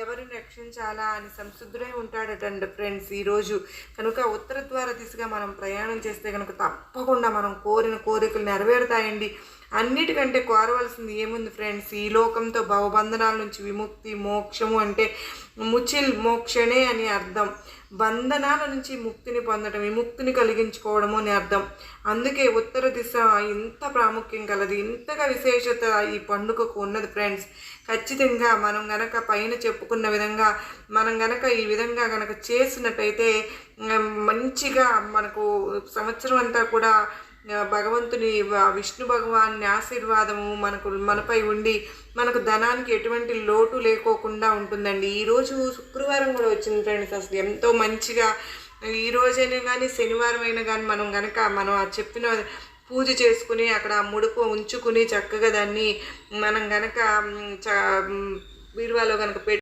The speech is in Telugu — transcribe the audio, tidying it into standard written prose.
ఎవరిని రక్షించాలా అని సంసిద్ధుడై ఉంటాడటండి ఫ్రెండ్స్ ఈరోజు. కనుక ఉత్తర ద్వార దిశగా మనం ప్రయాణం చేస్తే కనుక తప్పకుండా మనం కోరిన కోరికలు నెరవేరుతాయండి. అన్నిటికంటే కోరవలసింది ఏముంది ఫ్రెండ్స్, ఈ లోకంతో భవబంధనాల నుంచి విముక్తి, మోక్షము అంటే ముచిల్ మోక్షణే అని అర్థం. బంధనాల నుంచి ముక్తిని పొందడం, విముక్తిని కలిగించుకోవడము అని అర్థం. అందుకే ఉత్తర దిశ ఇంత ప్రాముఖ్యం కలది, ఇంతగా విశేషత ఈ పండుగకు ఉన్నది ఫ్రెండ్స్. ఖచ్చితంగా మనం గనక పైన చెప్పుకున్న విధంగా మనం గనక ఈ విధంగా గనక చేసినట్టయితే మంచిగా మనకు సంవత్సరం అంతా కూడా భగవంతుని విష్ణు భగవాన్ని ఆశీర్వాదము మనపై ఉండి మనకు ధనానికి ఎటువంటి లోటు లేకోకుండా ఉంటుందండి. ఈరోజు శుక్రవారం కూడా వచ్చింది ఫ్రెండ్స్. అసలు ఎంతో మంచిగా ఈ రోజైనా కానీ శనివారం అయినా కానీ మనం చెప్పిన పూజ చేసుకుని అక్కడ ముడుపు ఉంచుకుని చక్కగా దాన్ని మనం గనక బీరువాలో కనుక